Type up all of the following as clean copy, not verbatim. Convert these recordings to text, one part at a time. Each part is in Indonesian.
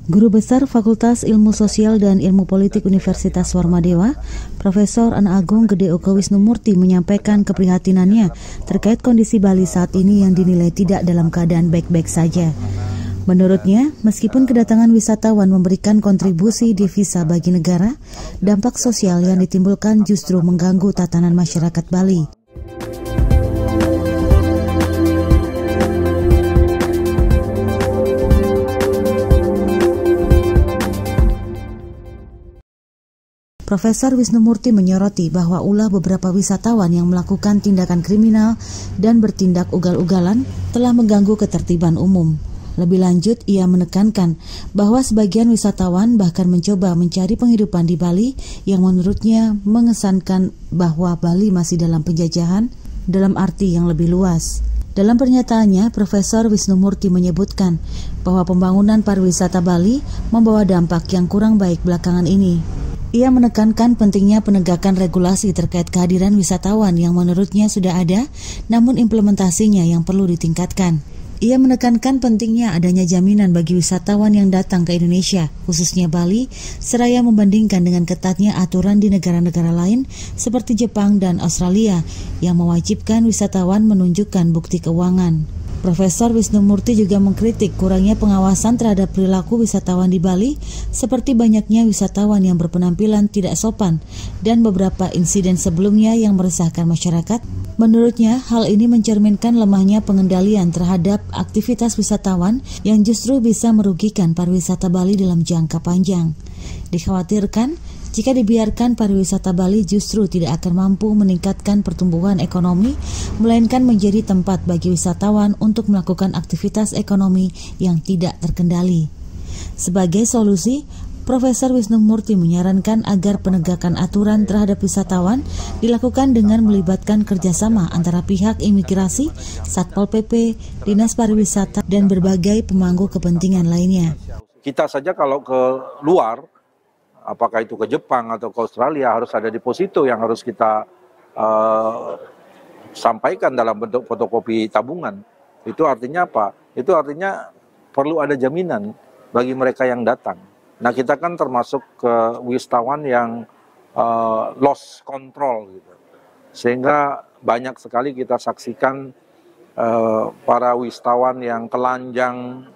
Guru Besar Fakultas Ilmu Sosial dan Ilmu Politik Universitas Warmadewa, Profesor Ana Agung Gede Oka Wisnumurti menyampaikan keprihatinannya terkait kondisi Bali saat ini yang dinilai tidak dalam keadaan baik-baik saja. Menurutnya, meskipun kedatangan wisatawan memberikan kontribusi devisa bagi negara, dampak sosial yang ditimbulkan justru mengganggu tatanan masyarakat Bali. Profesor Wisnumurti menyoroti bahwa ulah beberapa wisatawan yang melakukan tindakan kriminal dan bertindak ugal-ugalan telah mengganggu ketertiban umum. Lebih lanjut, ia menekankan bahwa sebagian wisatawan bahkan mencoba mencari penghidupan di Bali yang menurutnya mengesankan bahwa Bali masih dalam penjajahan dalam arti yang lebih luas. Dalam pernyataannya, Profesor Wisnumurti menyebutkan bahwa pembangunan pariwisata Bali membawa dampak yang kurang baik belakangan ini. Ia menekankan pentingnya penegakan regulasi terkait kehadiran wisatawan yang menurutnya sudah ada, namun implementasinya yang perlu ditingkatkan. Ia menekankan pentingnya adanya jaminan bagi wisatawan yang datang ke Indonesia, khususnya Bali, seraya membandingkan dengan ketatnya aturan di negara-negara lain seperti Jepang dan Australia yang mewajibkan wisatawan menunjukkan bukti keuangan. Profesor Wisnumurti juga mengkritik kurangnya pengawasan terhadap perilaku wisatawan di Bali, seperti banyaknya wisatawan yang berpenampilan tidak sopan dan beberapa insiden sebelumnya yang meresahkan masyarakat. Menurutnya, hal ini mencerminkan lemahnya pengendalian terhadap aktivitas wisatawan yang justru bisa merugikan pariwisata Bali dalam jangka panjang. Dikhawatirkan, jika dibiarkan, pariwisata Bali justru tidak akan mampu meningkatkan pertumbuhan ekonomi, melainkan menjadi tempat bagi wisatawan untuk melakukan aktivitas ekonomi yang tidak terkendali. Sebagai solusi, Profesor Wisnumurti menyarankan agar penegakan aturan terhadap wisatawan dilakukan dengan melibatkan kerjasama antara pihak imigrasi, Satpol PP, Dinas Pariwisata, dan berbagai pemangku kepentingan lainnya. Kita saja kalau ke luar, apakah itu ke Jepang atau ke Australia, harus ada deposito yang harus kita sampaikan dalam bentuk fotokopi tabungan. Itu artinya apa? Itu artinya perlu ada jaminan bagi mereka yang datang. Nah, kita kan termasuk wisatawan yang lost control gitu. Sehingga banyak sekali kita saksikan para wisatawan yang telanjang,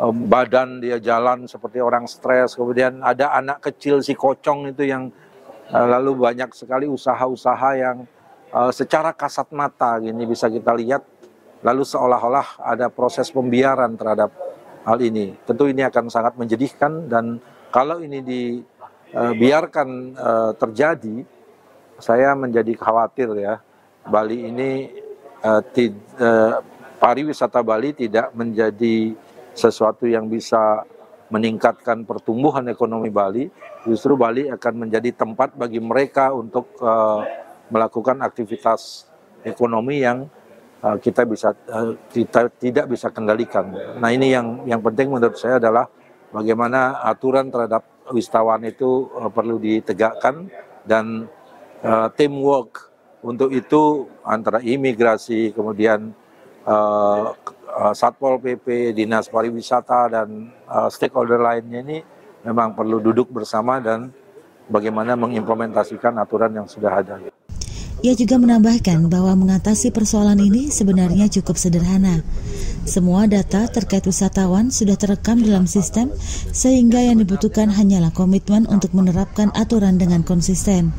badan dia jalan seperti orang stres, kemudian ada anak kecil si kocong itu yang lalu banyak sekali usaha-usaha yang secara kasat mata gini bisa kita lihat, lalu seolah-olah ada proses pembiaran terhadap hal ini. Tentu ini akan sangat menjadikan, dan kalau ini dibiarkan terjadi, saya menjadi khawatir ya, Bali ini pariwisata Bali tidak menjadi sesuatu yang bisa meningkatkan pertumbuhan ekonomi Bali. Justru Bali akan menjadi tempat bagi mereka untuk melakukan aktivitas ekonomi yang kita tidak bisa kendalikan. Nah, ini yang penting menurut saya adalah bagaimana aturan terhadap wisatawan itu perlu ditegakkan, dan teamwork untuk itu antara imigrasi, kemudian Satpol PP, Dinas Pariwisata, dan stakeholder lainnya ini memang perlu duduk bersama dan bagaimana mengimplementasikan aturan yang sudah ada. Ia juga menambahkan bahwa mengatasi persoalan ini sebenarnya cukup sederhana. Semua data terkait wisatawan sudah terekam dalam sistem, sehingga yang dibutuhkan hanyalah komitmen untuk menerapkan aturan dengan konsisten.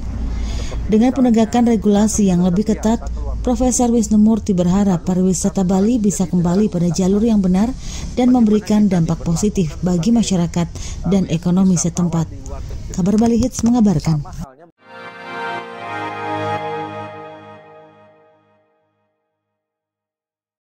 Dengan penegakan regulasi yang lebih ketat, Profesor Wisnumurti berharap pariwisata Bali bisa kembali pada jalur yang benar dan memberikan dampak positif bagi masyarakat dan ekonomi setempat. Kabar Bali Hits mengabarkan.